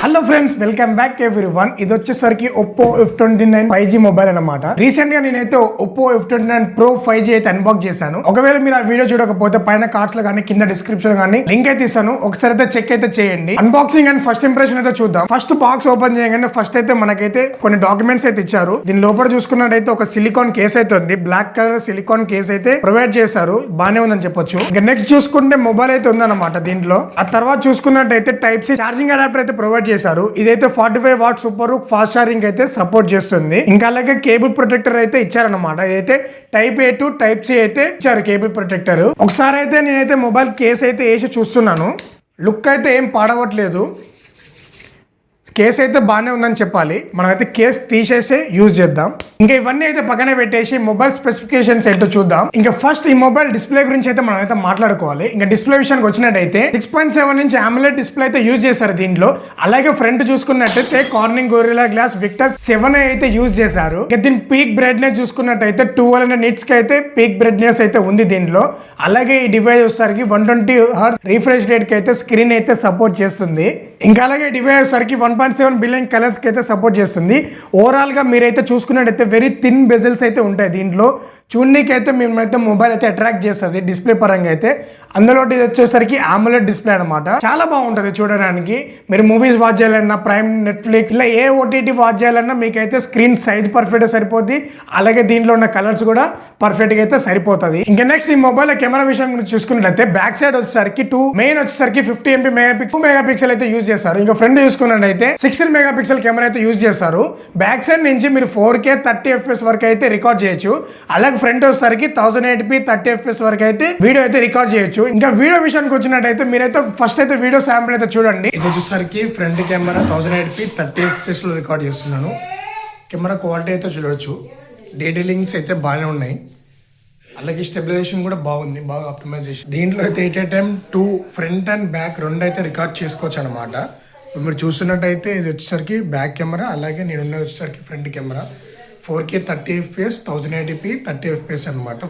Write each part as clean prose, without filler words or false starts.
Hello friends, welcome back everyone. ఇది వచ్చేసరికి OPPO F29 5G mobile అన్నమాట. రీసెంట్ గా నేనైతే OPPO F29 Pro 5G అయితే అన్బాక్స్ చేశాను. ఒకవేళ మీరు ఆ వీడియో చూడకపోతే పైన కార్డ్స్ లో కానీ కింద డిస్క్రిప్షన్ కానీ లింక్ అయితే ఇస్తాను, ఒకసారి అయితే చెక్ అయితే చేయండి. అన్బాక్సింగ్ అండ్ ఫస్ట్ ఇంప్రెషన్ అయితే చూద్దాం. ఫస్ట్ బాక్స్ ఓపెన్ చేయగానే ఫస్ట్ అయితే మనకైతే కొన్ని డాక్యుమెంట్స్ అయితే ఇచ్చారు. దీని లోపల చూసుకున్నట్టయితే ఒక సిలికాన్ కేస్ అయితే ఉంది. బ్లాక్ కలర్ సిలికాన్ కేస్ అయితే ప్రొవైడ్ చేశారు, బానే ఉందని చెప్పొచ్చు. ఇంకా నెక్స్ట్ చూసుకుంటే మొబైల్ అయితే ఉందన్నమాట దీంట్లో. ఆ తర్వాత చూసుకున్నట్టయితే టైప్ సి ఛార్జింగ్ అడాప్టర్ అయితే ప్రొవైడ్ చేశారు. ఇదైతే 45 వాట్ సూపర్ ఫాస్ట్ ఛార్జింగ్ అయితే సపోర్ట్ చేస్తుంది. ఇంకా అలాగే కేబుల్ ప్రొటెక్టర్ అయితే ఇచ్చారన్నమాట. ఇదైతే type A to type C అయితే ఇచ్చారు కేబుల్ ప్రొటెక్టర్. ఒకసారి అయితే నేనైతే మొబైల్ కేస్ అయితే వేసి చూస్తున్నాను. లుక్ అయితే ఏం పాడవట్లేదు, కేస్ అయితే బాగానే ఉందని చెప్పాలి. మనమైతే కేస్ తీసేసి యూజ్ చేద్దాం. ఇంకా ఇవన్నీ అయితే పక్కనే పెట్టేసి మొబైల్ స్పెసిఫికేషన్స్ ఏంటో చూద్దాం. ఇంకా ఫస్ట్ ఈ మొబైల్ డిస్ప్లే గురించి అయితే మనం అయితే మాట్లాడుకోవాలి. ఇంకా డిస్ప్లే విషయానికి వచ్చినట్టయితే 6.7 ఇంచ్ AMOLED డిస్ప్లే అయితే యూజ్ చేశారు దీంట్లో. అలాగే ఫ్రంట్ చూసుకున్నట్టయితే కార్నింగ్ గొరిల్లా గ్లాస్ విక్టర్స్ 7 అయితే యూజ్ చేశారు. ఇంకా దీని పీక్ బ్రైట్నెస్ చూసుకున్నట్టయితే 1200 nits కి అయితే పీక్ బ్రైట్నెస్ అయితే ఉంది దీంట్లో. అలాగే ఈ డివైస్ వచ్చేసరికి 120 Hz రిఫ్రెష్ రేట్ కి అయితే స్క్రీన్ అయితే సపోర్ట్ చేస్తుంది. ఇంకా అలాగే డివైస్ వచ్చేసరికి 1.7 బిలియన్ కలర్స్ కి అయితే సపోర్ట్ చేస్తుంది. ఓవరాల్ గా మీరైతే చూసుకున్నట్టయితే వెరీ థిన్ బెజల్స్ అయితే ఉంటాయి దీంట్లో. చూడనీకి అయితే మేమైతే మొబైల్ అయితే అట్రాక్ట్ చేస్తుంది డిస్ప్లే పరంగా అయితే. అందులో ఇది వచ్చేసరికి AMOLED డిస్ప్లే అనమాట. చాలా బాగుంటుంది చూడడానికి. మీరు మూవీస్ వాచ్ చేయాలన్నా, ప్రైమ్, నెట్ఫ్లిక్స్ ఇలా ఏ OTT వాచ్ చేయాలన్నా మీకైతే స్క్రీన్ సైజ్ పర్ఫెక్ట్ సరిపోద్ది. అలాగే దీంట్లో ఉన్న కలర్స్ కూడా పర్ఫెక్ట్ గా అయితే సరిపోతుంది. ఇంకా నెక్స్ట్ ఈ మొబైల్ కెమెరా విషయం గురించి చూసుకున్నట్లయితే బ్యాక్ సైడ్ వచ్చేసరికి మెయిన్ వచ్చేసరికి 50 MP మెగాపిక్సెల్ అయితే యూజ్ చేస్తారు. ఇంకా ఫ్రంట్ చూసుకున్నట్టయితే 16 మెగాపిక్సెల్ కెమెరా అయితే యూజ్ చేస్తారు. బ్యాక్ సైడ్ నుంచి మీరు 4K 30 FPS వరకు అయితే రికార్డ్ చేయొచ్చు. అలాగే ఫ్రంట్ వచ్చేసరికి 1080p 30 FPS వరకు అయితే వీడియో అయితే రికార్డ్ చేయొచ్చు. ఇంకా వీడియో విషయానికి వచ్చినట్టయితే మీరైతే ఫస్ట్ అయితే వీడియో శాంపుల్ అయితే చూడండి. ఇది వచ్చేసరికి ఫ్రంట్ కెమెరా 1080p 30 FPS లో రికార్డ్ చేస్తున్నాను. కెమెరా క్వాలిటీ అయితే చూడొచ్చు. డీటెయిలింగ్స్ అయితే బాగానే ఉన్నాయి. అలాగే స్టెబిలైజేషన్ కూడా బాగుంది, బాగా ఆప్టిమైజేషన్. దీంట్లో అయితే 8:10 2 ఫ్రంట్ అండ్ బ్యాక్ రెండు అయితే రికార్డ్ చేసుకోవచ్చు అనమాట. మీరు చూస్తున్నట్టయితే ఇది వచ్చేసరికి బ్యాక్ కెమెరా, అలాగే నేను వచ్చేసరికి front camera 4K 30 FPS 1080p 30 FPS అనమాట.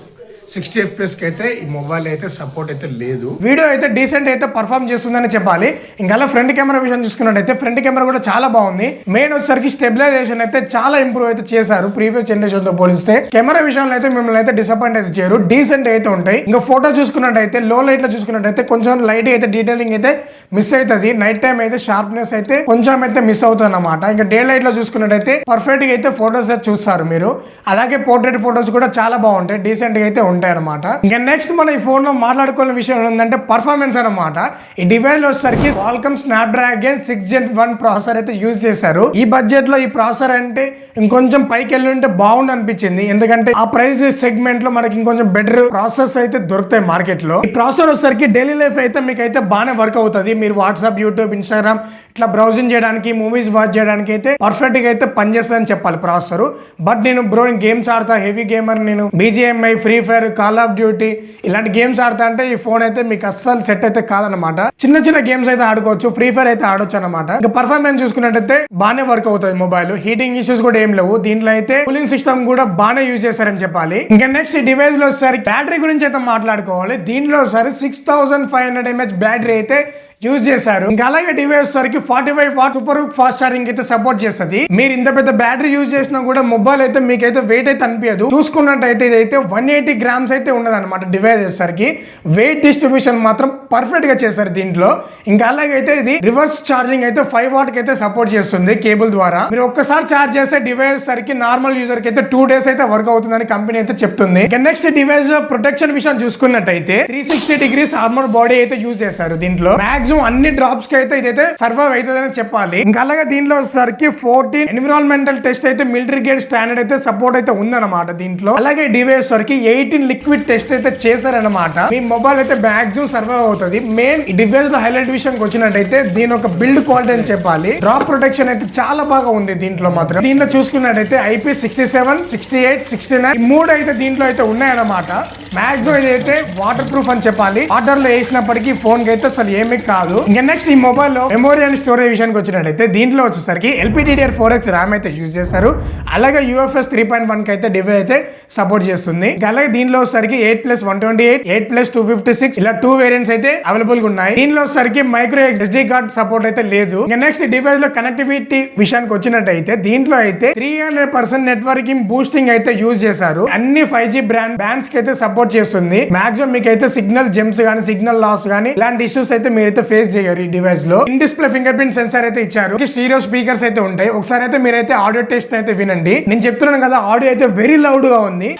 60 FPS కి అయితే ఈ మొబైల్ అయితే సపోర్ట్ అయితే లేదు. వీడియో అయితే డీసెంట్ అయితే పర్ఫామ్ చేస్తుందని చెప్పాలి. ఇంకా ఫ్రంట్ కెమెరా విషయం చూసుకున్నట్టయితే ఫ్రంట్ కెమెరా కూడా చాలా బాగుంది. మెయిన్ వచ్చేసరికి స్టెబిలైజేషన్ అయితే చాలా ఇంప్రూవ్ అయితే చేశారు ప్రీవియస్ జనరేషన్ తో పోలిస్తే. కెమెరా విషయంలో అయితే మిమ్మల్ని అయితే డిసప్పాయింట్ అయితే చేయరు, డీసెంట్ అయితే ఉంటాయి. ఇంకా ఫోటో చూసుకున్నట్టయితే లో లైట్ లో చూసుకున్నట్టయితే కొంచెం లైట్ అయితే డీటెయిలింగ్ అయితే మిస్ అవుతుంది. నైట్ టైం అయితే షార్ప్నెస్ అయితే కొంచెం అయితే మిస్ అవుతుంది అన్నమాట. ఇంకా డే లైట్ లో చూసుకున్నట్టయితే పర్ఫెక్ట్ గా అయితే ఫోటోస్ అయితే చూస్తారు మీరు. అలాగే పోర్ట్రేట్ ఫోటోస్ కూడా చాలా బాగుంటాయి, డీసెంట్ గా అయితే ఉంటాయి అనమాట. ఇంకా నెక్స్ట్ మన ఈ ఫోన్ లో మాట్లాడుకునే విషయం ఏంటంటే పర్ఫార్మెన్స్ అనమాట. ఈ డివైస్ లో వచ్చేసరికి Qualcomm Snapdragon 6 Gen 1 ప్రాసెసర్ అయితే యూజ్ చేశారు. ఈ బడ్జెట్ లో ఈ ప్రాసెసర్ అంటే ఇంకొంచెం పైకి వెళ్ళి ఉంటే బాగుండు అనిపించింది. ఎందుకంటే ఆ ప్రైస్ సెగ్మెంట్ లో మనకి ఇంకొంచెం బెటర్ ప్రాసెస్ అయితే దొరుకుతాయి మార్కెట్ లో. ఈ ప్రాసెసర్ వచ్చేసరికి డైలీ లైఫ్ అయితే మీకు అయితే బాగానే వర్క్ అవుతుంది. మీరు వాట్సాప్, యూట్యూబ్, ఇన్స్టాగ్రామ్ ఇట్లా బ్రౌజింగ్ చేయడానికి, మూవీస్ వాచ్ చేయడానికి అయితే పర్ఫెక్ట్ గా అయితే పనిచేస్తుందని చెప్పాలి ప్రాసెసర్. బట్ నేను గేమ్స్ ఆడతా, హెవీ గేమర్ నేను. BGMI, free fire, call of duty ఇలాంటి గేమ్స్ ఆడతా అంటే ఈ ఫోన్ అయితే మీకు అస్సలు సెట్ అయితే కాదనమాట. చిన్న చిన్న గేమ్స్ అయితే ఆడుకోవచ్చు, ఫ్రీ ఫైర్ అయితే ఆడొచ్చు అనమాట. ఇంకా పర్ఫార్మెన్స్ చూసుకున్నట్టయితే బాగానే వర్క్ అవుతుంది మొబైల్. హీటింగ్ ఇష్యూస్ కూడా ఏం లేవు. దీంట్లో అయితే కూలింగ్ సిస్టమ్ కూడా బాగానే యూజ్ చేశారని చెప్పాలి. ఇంకా నెక్స్ట్ ఈ డివైస్ లో సరి బ్యాటరీ గురించి అయితే మాట్లాడుకోవాలి. దీంట్లో సరి 6500 mAh బ్యాటరీ అయితే యూజ్ చేశారు. ఇంకా అలాగే డివైస్ సరికి 45 వాట్ సూపర్ ఫాస్ట్ ఛార్జింగ్ అయితే సపోర్ట్ చేస్తుంది. మీరు ఇంత పెద్ద బ్యాటరీ యూజ్ చేసినా కూడా మొబైల్ అయితే మీకైతే వెయిట్ అయితే అనిపించదు. చూసుకున్నట్టయితే ఇదైతే 180 grams అయితే ఉండదు అనమాట. డివైస్ వచ్చేసరికి వెయిట్ డిస్ట్రిబ్యూషన్ మాత్రం పర్ఫెక్ట్ గా చేశారు దీంట్లో. ఇంకా అలాగే అయితే ఇది రివర్స్ ఛార్జింగ్ అయితే 5 వాట్ కి అయితే సపోర్ట్ చేస్తుంది కేబుల్ ద్వారా. మీరు ఒక్కసారి ఛార్జ్ చేస్తే డివైస్ సరికి నార్మల్ యూజర్ కి అయితే 2 days అయితే వర్క్ అవుతుందని కంపెనీ అయితే చెప్తుంది. ఇంకా నెక్స్ట్ డివైస్ ప్రొటెక్షన్ విషయం చూసుకున్నట్టయితే 360 degrees ఆర్మర్ బాడీ అయితే యూజ్ చేశారు దీంట్లో. మాక్సిమం అన్ని డ్రాప్స్ కి అయితే ఇదైతే సర్వైవ్ అవుతుందని చెప్పాలి. ఇంకా అలాగే దీంట్లో వచ్చేసరికి 14 ఎన్విరాన్మెంటల్ టెస్ట్ అయితే మిలిటరీ గేట్ స్టాండర్డ్ అయితే సపోర్ట్ అయితే ఉందన్నమాట దీంట్లో. అలాగే డివైస్ వరకు 18 లిక్విడ్ టెస్ట్ అయితే చేశారనమాట. మీ మొబైల్ అయితే మాక్సిమం సర్వైవ్ అవుతుంది. మెయిన్ ఈ డివైస్ లో హైలైట్ విషయానికి వచ్చినట్టయితే దీని ఒక బిల్డ్ క్వాలిటీ అని చెప్పాలి. డ్రాప్ ప్రొటెక్షన్ అయితే చాలా బాగా ఉంది దీంట్లో మాత్రం. దీంట్లో చూసుకున్నట్టయితే IP67, 68, 69 మూడు అయితే దీంట్లో అయితే ఉన్నాయన్నమాట. మాక్సిమం ఇదైతే వాటర్ ప్రూఫ్ అని చెప్పాలి. వాటర్ లో వేసినప్పటికీ ఫోన్ కి అయితే అసలు ఏమీ కాదు. ఇంకా నెక్స్ట్ ఈ మొబైల్ లో మెమోరీ అండ్ స్టోరేజ్ విషయానికి వచ్చినట్టయితే దీంట్లో వచ్చేసరికి LPDDR4X ర్యామ్ అయితే యూజ్ చేస్తారు. అలాగే UFS 3.1 కి అయితే డివైస్ అయితే సపోర్ట్ చేస్తుంది. అలాగే దీనిలో వచ్చేసరికి 8+128, 8+256 ఇలా 2 వేరియంట్స్ అయితే అవైలబుల్ గా ఉన్నాయి. దీనిలో వచ్చేసరికి మైక్రో SD కార్డ్ సపోర్ట్ అయితే లేదు. ఇంకా నెక్స్ట్ డివైస్ లో కనెక్టివిటీ విషయానికి వచ్చినట్టయితే దీంట్లో అయితే 300% నెట్వర్కింగ్ బూస్టింగ్ అయితే యూజ్ చేశారు. అన్ని 5G బ్రాండ్స్ కి అయితే సపోర్ట్ చేస్తుంది. మాక్సిమం మీకు అయితే సిగ్నల్ జంప్స్ గానీ సిగ్నల్ లాస్ గానీ ఇలాంటి ఇష్యూస్ అయితే మీరైతే ఫేస్ చేయరు. ఈ డివైస్ లో in display finger print censor అయితే ఇచ్చారు. స్టీరియో స్పీకర్స్ అయితే ఉంటాయి. ఒకసారి అయితే మీరైతే ఆడియో టెస్ట్ అయితే వినండి. నేను చెప్తున్నాను కదా, ఆడియో అయితే వెరీ లౌడ్ గా ఉంది.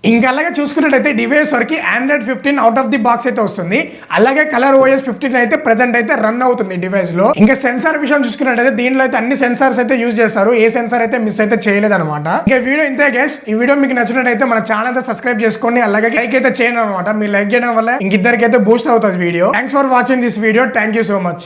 ఇంకా అలాగే చూసుకున్నట్టయితే డివైస్ వరకు Android 15 out of the box అయితే వస్తుంది. అలాగే కలర్ OS 15 అయితే ప్రెజెంట్ అయితే రన్ అవుతుంది డివైస్ లో. ఇంకా సెన్సార్ విషయం చూసుకున్నట్టయితే దీనిలో అయితే అన్ని సెన్సార్స్ అయితే యూజ్ చేస్తారు. ఏ సెన్సార్ అయితే మిస్ అయితే చేయలేదు అనమాట. ఇంకా వీడియో ఇంతే గైస్. ఈ వీడియో మీకు నచ్చినట్టయితే మన ఛానల్ అయితే సబ్స్క్రైబ్ చేసుకోండి. అలాగే లైక్ అయితే చేయండి అనమాట. మీరు లైక్ చేయడం వల్ల ఇంకిద్దరికి అయితే బూస్ట్ అవుతుంది video. Thanks for watching this video. Thank you so much.